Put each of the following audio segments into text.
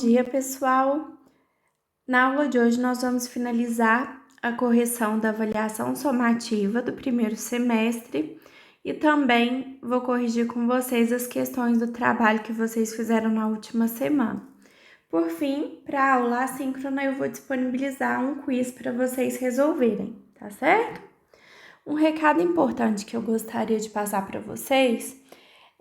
Dia, pessoal! Na aula de hoje, nós vamos finalizar a correção da avaliação somativa do primeiro semestre e também vou corrigir com vocês as questões do trabalho que vocês fizeram na última semana. Por fim, para a aula assíncrona, eu vou disponibilizar um quiz para vocês resolverem, tá certo? Um recado importante que eu gostaria de passar para vocês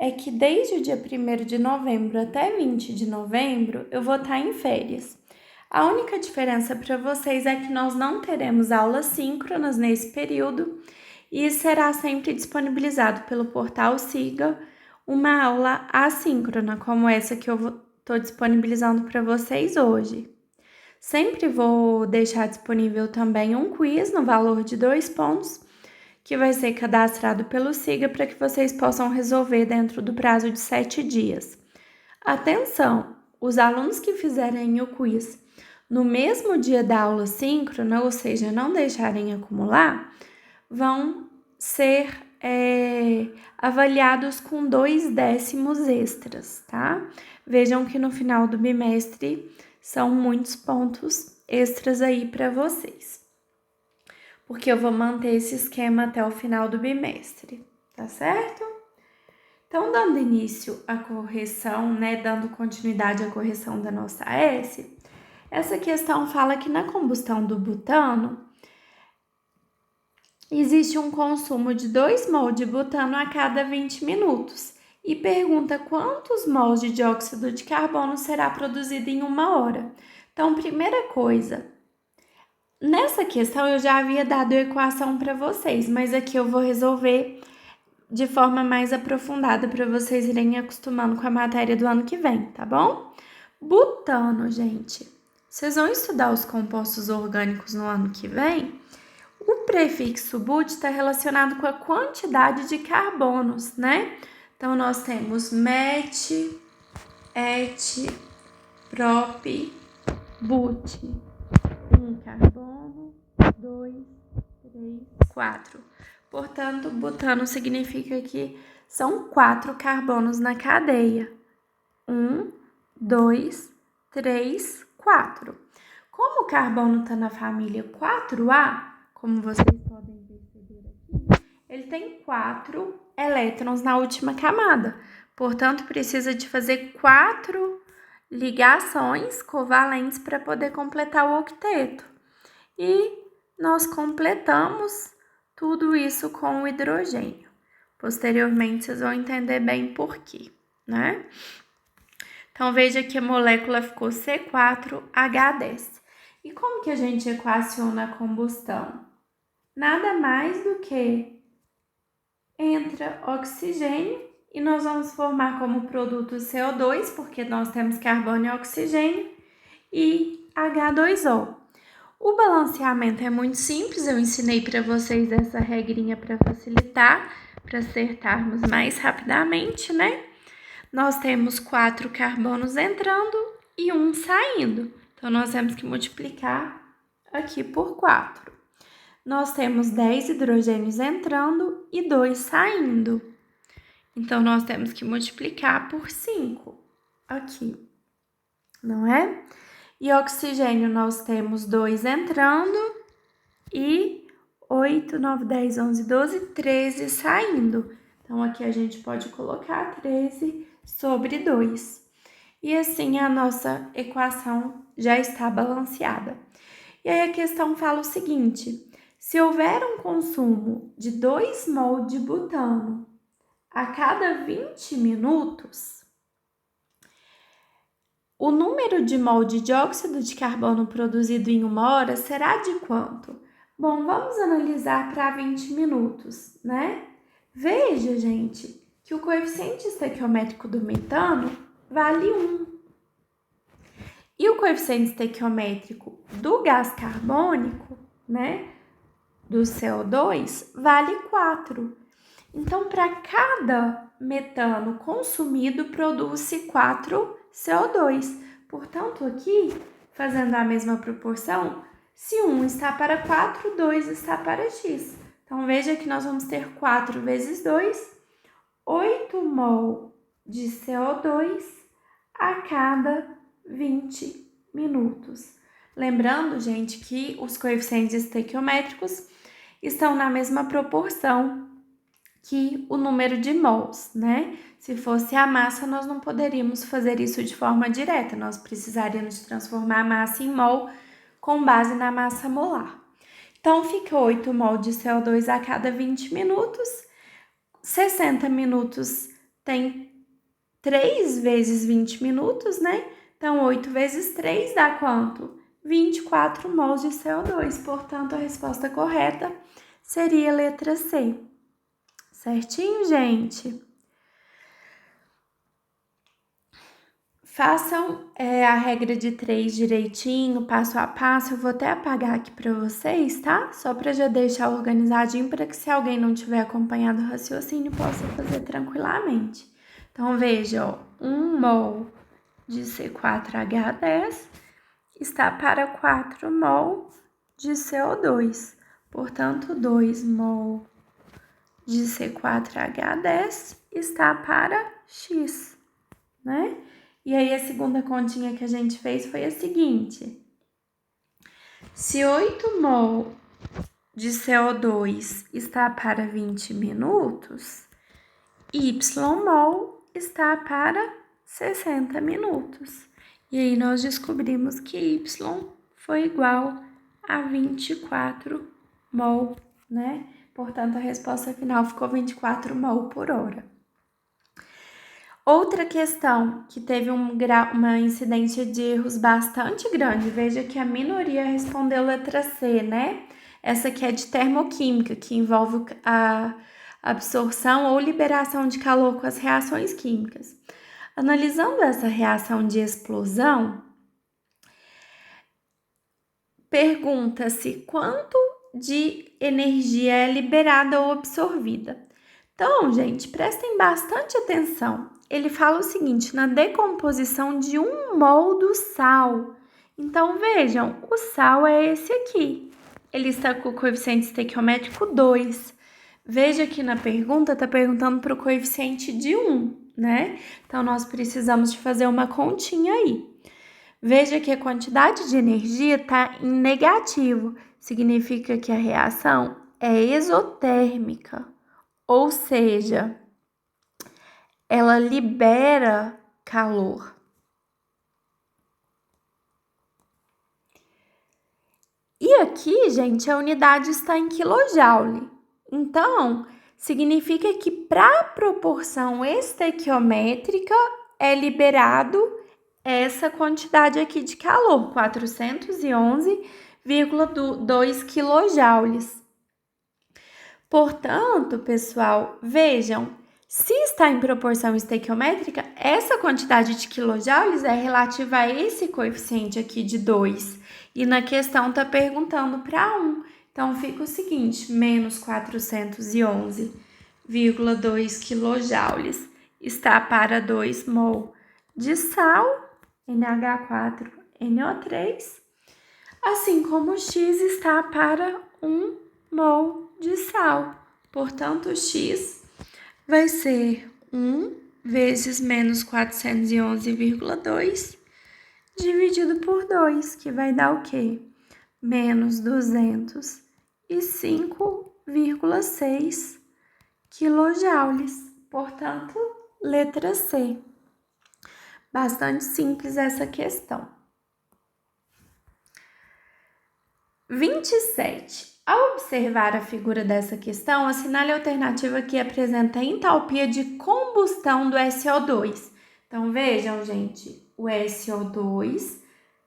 é que desde o dia 1º de novembro até 20 de novembro, eu vou estar em férias. A única diferença para vocês é que nós não teremos aulas síncronas nesse período e será sempre disponibilizado pelo portal Siga uma aula assíncrona, como essa que eu estou disponibilizando para vocês hoje. Sempre vou deixar disponível também um quiz no valor de 2 pontos, que vai ser cadastrado pelo Siga para que vocês possam resolver dentro do prazo de 7 dias. Atenção! Os alunos que fizerem o quiz no mesmo dia da aula síncrona, ou seja, não deixarem acumular, vão ser avaliados com 2 décimos extras, tá? Vejam que no final do bimestre são muitos pontos extras aí para vocês, porque eu vou manter esse esquema até o final do bimestre, tá certo? Então, dando início à correção, dando continuidade à correção da nossa S, essa questão fala que na combustão do butano, existe um consumo de 2 mol de butano a cada 20 minutos e pergunta quantos mols de dióxido de carbono será produzido em 1 hora. Então, primeira coisa, nessa questão eu já havia dado a equação para vocês, mas aqui eu vou resolver de forma mais aprofundada para vocês irem acostumando com a matéria do ano que vem, tá bom? Butano, gente. Vocês vão estudar os compostos orgânicos no ano que vem? O prefixo but está relacionado com a quantidade de carbonos, né? Então, nós temos met, et, prop, but. 1 carbono, 2, 3, 4. Portanto, butano significa que são 4 carbonos na cadeia. 1, 2, 3, 4. Como o carbono está na família 4A, como vocês podem perceber aqui, ele tem 4 elétrons na última camada. Portanto, precisa de fazer 4 ligações covalentes para poder completar o octeto. E nós completamos tudo isso com o hidrogênio. Posteriormente, vocês vão entender bem por quê, né? Então, veja que a molécula ficou C4H10. E como que a gente equaciona a combustão? Nada mais do que entra oxigênio e nós vamos formar como produto CO2, porque nós temos carbono e oxigênio, e H2O. O balanceamento é muito simples, eu ensinei para vocês essa regrinha para facilitar, para acertarmos mais rapidamente, né? Nós temos 4 carbonos entrando e 1 saindo. Então, nós temos que multiplicar aqui por 4. Nós temos 10 hidrogênios entrando e 2 saindo. Então, nós temos que multiplicar por 5 aqui, não é? E oxigênio nós temos 2 entrando e 8, 9, 10, 11, 12, 13 saindo. Então, aqui a gente pode colocar 13 sobre 2. E assim a nossa equação já está balanceada. E aí a questão fala o seguinte: se houver um consumo de 2 mol de butano a cada 20 minutos, o número de mol de dióxido de carbono produzido em 1 hora será de quanto? Bom, vamos analisar para 20 minutos, né? Veja, gente, que o coeficiente estequiométrico do metano vale 1. E o coeficiente estequiométrico do gás carbônico, né, do CO2, vale 4. Então, para cada metano consumido, produz-se 4 CO2. Portanto, aqui, fazendo a mesma proporção, se 1 está para 4, 2 está para X. Então, veja que nós vamos ter 4 vezes 2, 8 mol de CO2 a cada 20 minutos. Lembrando, gente, que os coeficientes estequiométricos estão na mesma proporção que o número de mols, né? Se fosse a massa, nós não poderíamos fazer isso de forma direta, nós precisaríamos transformar a massa em mol com base na massa molar. Então, fica 8 mol de CO2 a cada 20 minutos. 60 minutos tem 3 vezes 20 minutos, né? Então, 8 vezes 3 dá quanto? 24 mols de CO2. Portanto, a resposta correta seria a letra C. Certinho, gente? Façam a regra de 3 direitinho, passo a passo. Eu vou até apagar aqui para vocês, tá? Só para já deixar organizadinho, para que se alguém não tiver acompanhado o raciocínio, possa fazer tranquilamente. Então, veja, ó, 1 mol de C4H10 está para 4 mol de CO2. Portanto, 2 mol de C4H10 está para X, né? E aí, a segunda continha que a gente fez foi a seguinte. Se 8 mol de CO2 está para 20 minutos, Y mol está para 60 minutos. E aí, nós descobrimos que Y foi igual a 24 mol, né? Portanto, a resposta final ficou 24 mol por hora. Outra questão que teve uma incidência de erros bastante grande, veja que a minoria respondeu letra C, né? Essa aqui é de termoquímica, que envolve a absorção ou liberação de calor com as reações químicas. Analisando essa reação de explosão, pergunta-se quanto de energia é liberada ou absorvida. Então, gente, prestem bastante atenção. Ele fala o seguinte, na decomposição de 1 mol do sal. Então, vejam, o sal é esse aqui. Ele está com o coeficiente estequiométrico 2. Veja que na pergunta está perguntando para o coeficiente de 1, né? Então, nós precisamos de fazer uma continha aí. Veja que a quantidade de energia está em negativo. Significa que a reação é exotérmica. Ou seja, ela libera calor. E aqui, gente, a unidade está em quilojoule. Então, significa que para a proporção estequiométrica é liberado essa quantidade aqui de calor, 411,2 quilojoules. Portanto, pessoal, vejam, se está em proporção estequiométrica, essa quantidade de quilojoules é relativa a esse coeficiente aqui de 2. E na questão está perguntando para 1. Então, fica o seguinte, menos 411,2 quilojoules está para 2 mol de sal, NH4NO3, assim como X está para 1 mol de sal. Portanto, X vai ser 1 vezes menos 411,2 dividido por 2, que vai dar o quê? Menos 205,6 quilojoules. Portanto, letra C. Bastante simples essa questão. 27. Ao observar a figura dessa questão, assinale a alternativa que apresenta a entalpia de combustão do SO2. Então, vejam, gente, o SO2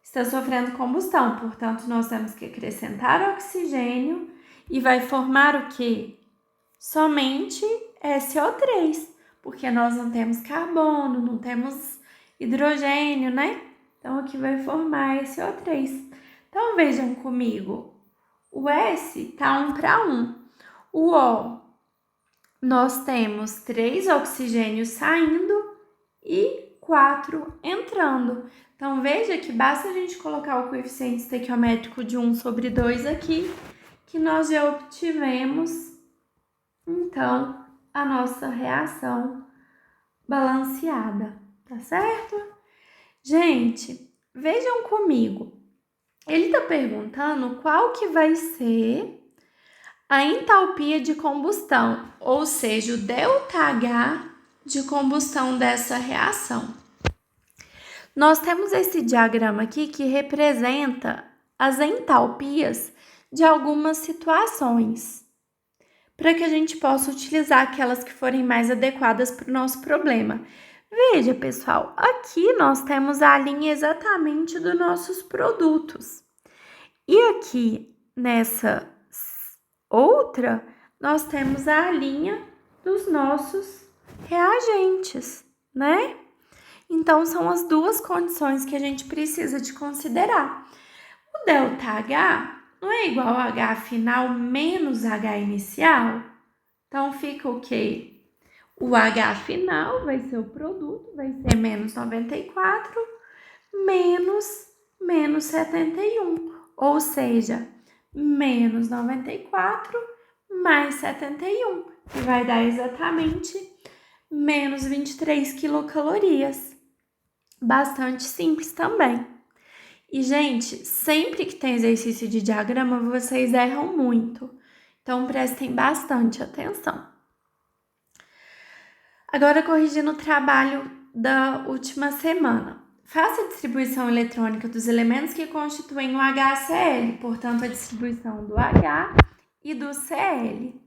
está sofrendo combustão, portanto, nós temos que acrescentar oxigênio e vai formar o quê? Somente SO3, porque nós não temos carbono, não temos hidrogênio, né? Então, aqui vai formar SO3. Então, vejam comigo, o S está 1 para 1. O O, nós temos 3 oxigênios saindo e 4 entrando. Então, veja que basta a gente colocar o coeficiente estequiométrico de 1 sobre 2 aqui, que nós já obtivemos, então, a nossa reação balanceada, tá certo? Gente, vejam comigo. Ele está perguntando qual que vai ser a entalpia de combustão, ou seja, o ΔH de combustão dessa reação. Nós temos esse diagrama aqui que representa as entalpias de algumas situações, para que a gente possa utilizar aquelas que forem mais adequadas para o nosso problema. Veja, pessoal, aqui nós temos a linha exatamente dos nossos produtos. E aqui, nessa outra, nós temos a linha dos nossos reagentes, né? Então, são as duas condições que a gente precisa de considerar. O ΔH não é igual a H final menos H inicial? Então, fica o quê? O H final vai ser o produto, vai ser menos 94 menos 71. Ou seja, menos 94 mais 71, que vai dar exatamente menos 23 quilocalorias. Bastante simples também. E, gente, sempre que tem exercício de diagrama, vocês erram muito. Então, prestem bastante atenção. Agora, corrigindo o trabalho da última semana. Faça a distribuição eletrônica dos elementos que constituem o HCl, portanto, a distribuição do H e do Cl.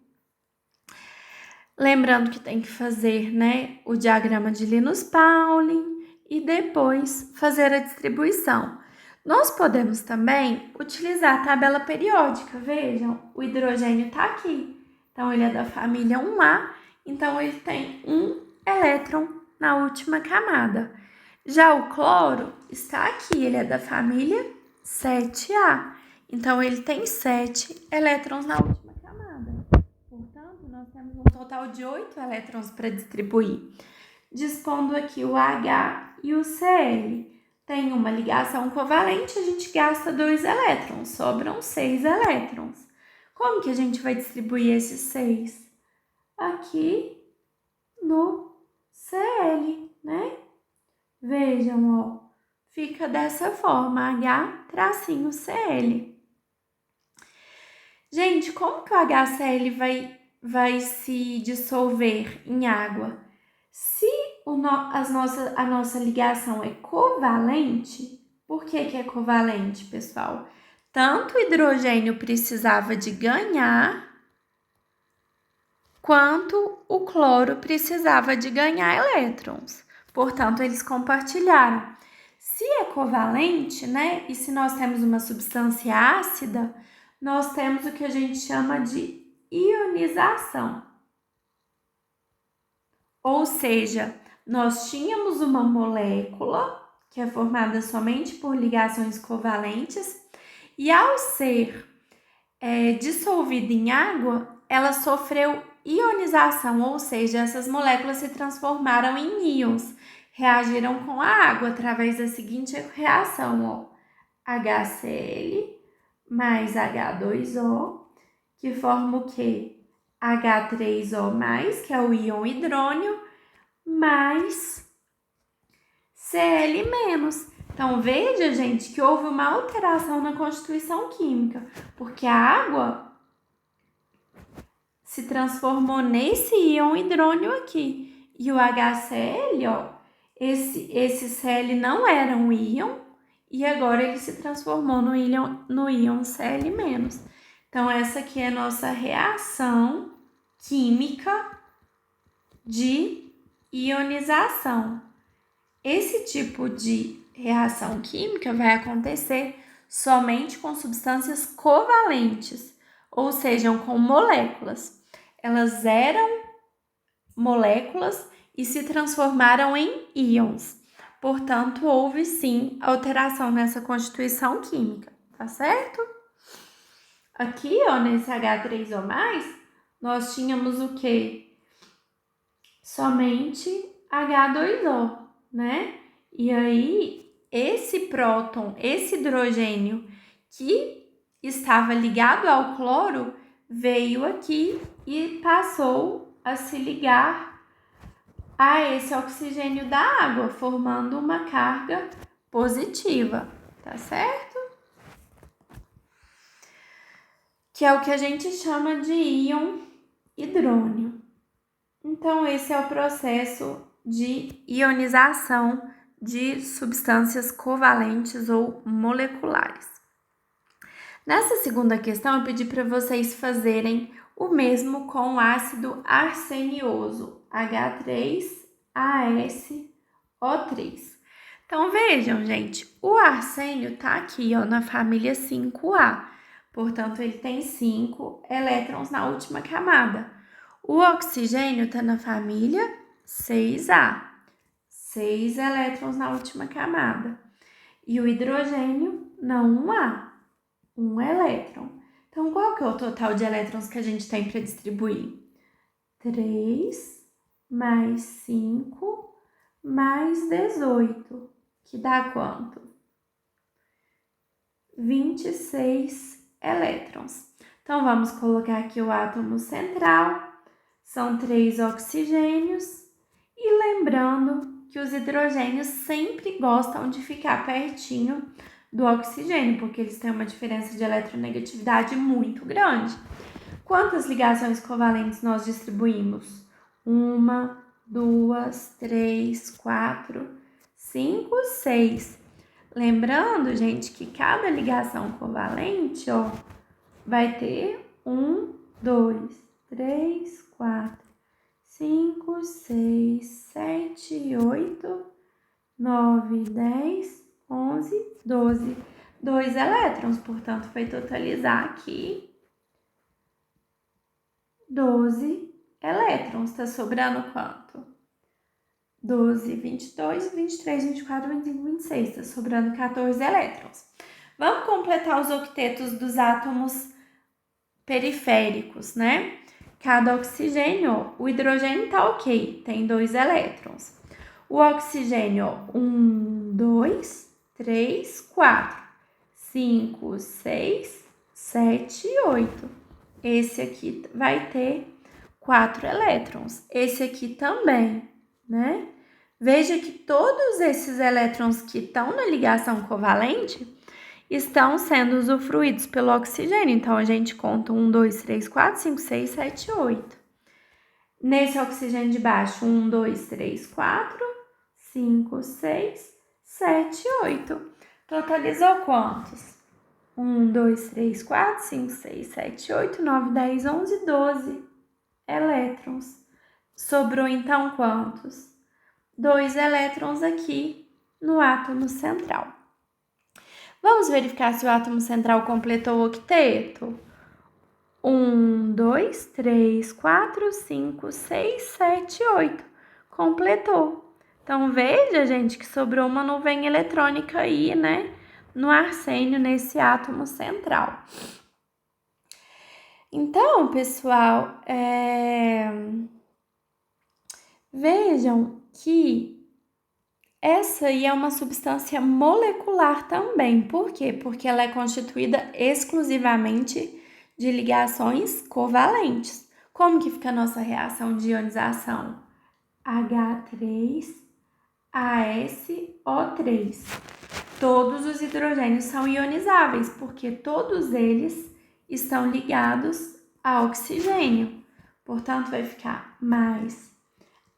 Lembrando que tem que fazer, né, o diagrama de Linus-Pauling e depois fazer a distribuição. Nós podemos também utilizar a tabela periódica. Vejam, o hidrogênio está aqui. Então, ele é da família 1A, então ele tem um elétron na última camada. Já o cloro está aqui, ele é da família 7A. Então, ele tem 7 elétrons na última camada. Portanto, nós temos um total de 8 elétrons para distribuir. Dispondo aqui o H e o Cl. Tem uma ligação covalente, a gente gasta 2 elétrons, sobram 6 elétrons. Como que a gente vai distribuir esses 6? Aqui no Cl, né? Vejam, ó, fica dessa forma, H-Cl. Gente, como que o HCl vai se dissolver em água? Se a nossa ligação é covalente, por que é covalente, pessoal? Tanto o hidrogênio precisava de ganhar, quanto o cloro precisava de ganhar elétrons. Portanto, eles compartilharam. Se é covalente, né, e se nós temos uma substância ácida, nós temos o que a gente chama de ionização. Ou seja, nós tínhamos uma molécula que é formada somente por ligações covalentes e ao ser dissolvida em água, ela sofreu ionização, ou seja, essas moléculas se transformaram em íons, reagiram com a água através da seguinte reação, ó, HCl mais H2O, que forma o quê? H3O+, que é o íon hidrônio, mais Cl-. Então, veja, gente, que houve uma alteração na constituição química, porque a água se transformou nesse íon hidrônio aqui. E o HCl, ó, esse Cl não era um íon, e agora ele se transformou no íon Cl-. Então, essa aqui é a nossa reação química de ionização. Esse tipo de reação química vai acontecer somente com substâncias covalentes, ou seja, com moléculas. Elas eram moléculas e se transformaram em íons. Portanto, houve sim alteração nessa constituição química, tá certo? Aqui, ó, nesse H3O+, nós tínhamos o quê? Somente H2O, né? E aí, esse próton, esse hidrogênio que estava ligado ao cloro, veio aqui e passou a se ligar a esse oxigênio da água, formando uma carga positiva, tá certo? Que é o que a gente chama de íon hidrônio. Então, esse é o processo de ionização de substâncias covalentes ou moleculares. Nessa segunda questão, eu pedi para vocês fazerem o mesmo com o ácido arsenioso, H3ASO3. Então, vejam, gente, o arsênio tá aqui, ó, na família 5A. Portanto, ele tem 5 elétrons na última camada. O oxigênio tá na família 6A. 6 elétrons na última camada. E o hidrogênio na 1A. 1 elétron. Então, qual que é o total de elétrons que a gente tem para distribuir? 3 mais 5 mais 18, que dá quanto? 26 elétrons. Então, vamos colocar aqui o átomo central. São 3 oxigênios. E lembrando que os hidrogênios sempre gostam de ficar pertinho do oxigênio, porque eles têm uma diferença de eletronegatividade muito grande. Quantas ligações covalentes nós distribuímos? 1, 2, 3, 4, 5, 6. Lembrando, gente, que cada ligação covalente, ó, vai ter 1, 2, 3, 4, 5, 6, 7, 8, 9, 10, 11, 12. 2 elétrons, portanto, vai totalizar aqui 12 elétrons. Tá sobrando quanto? 12, 22, 23, 24, 25, 26. Tá sobrando 14 elétrons. Vamos completar os octetos dos átomos periféricos, né? Cada oxigênio, o hidrogênio tá ok, tem 2 elétrons. O oxigênio, 1, 2, 3, 4, 5, 6, 7 e 8. Esse aqui vai ter 4 elétrons. Esse aqui também, né? Veja que todos esses elétrons que estão na ligação covalente estão sendo usufruídos pelo oxigênio. Então, a gente conta 1, 2, 3, 4, 5, 6, 7, 8. Nesse oxigênio de baixo, 1, 2, 3, 4, 5, 6, 7, 8. Totalizou quantos? 1, 2, 3, 4, 5, 6, 7, 8, 9, 10, 11, 12 elétrons. Sobrou então quantos? 2 elétrons aqui no átomo central. Vamos verificar se o átomo central completou o octeto? 1, 2, 3, 4, 5, 6, 7, 8. Completou. Então, veja, gente, que sobrou uma nuvem eletrônica aí, né? No arsênio, nesse átomo central. Então, pessoal, vejam que essa aí é uma substância molecular também. Por quê? Porque ela é constituída exclusivamente de ligações covalentes. Como que fica a nossa reação de ionização? H3ASO3. Todos os hidrogênios são ionizáveis, porque todos eles estão ligados a oxigênio. Portanto, vai ficar mais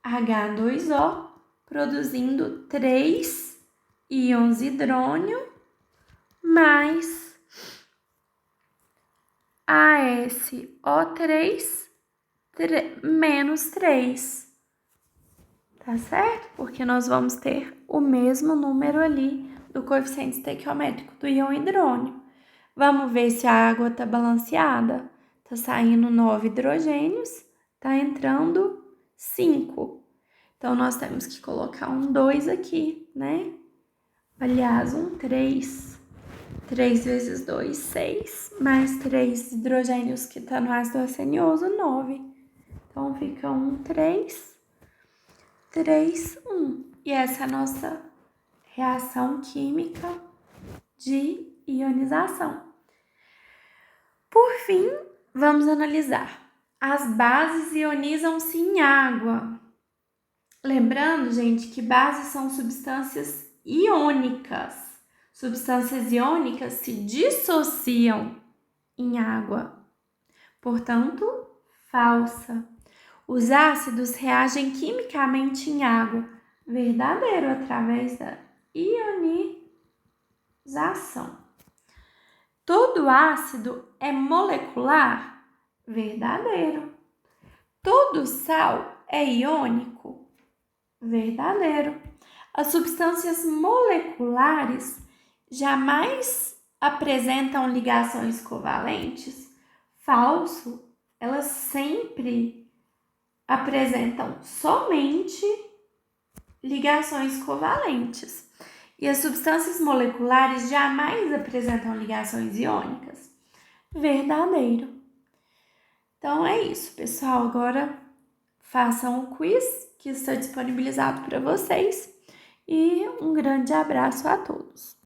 H2O, produzindo 3 íons hidrônio, mais ASO3 menos 3. Tá certo? Porque nós vamos ter o mesmo número ali do coeficiente estequiométrico do íon hidrônio. Vamos ver se a água tá balanceada. Tá saindo 9 hidrogênios, tá entrando 5. Então, nós temos que colocar um 2 aqui, né? Aliás, um 3. 3 vezes 2, 6. Mais 3 hidrogênios que tá no ácido arsenioso, 9. Então, fica 1, 3, 3, 1. E essa é a nossa reação química de ionização. Por fim, vamos analisar. As bases ionizam-se em água. Lembrando, gente, que bases são substâncias iônicas. Substâncias iônicas se dissociam em água, portanto, falsa. Os ácidos reagem quimicamente em água, verdadeiro, através da ionização. Todo ácido é molecular, verdadeiro. Todo sal é iônico, verdadeiro. As substâncias moleculares jamais apresentam ligações covalentes, falso. Elas sempre apresentam somente ligações covalentes. E as substâncias moleculares jamais apresentam ligações iônicas. Verdadeiro. Então é isso, pessoal. Agora façam o quiz que está disponibilizado para vocês. E um grande abraço a todos.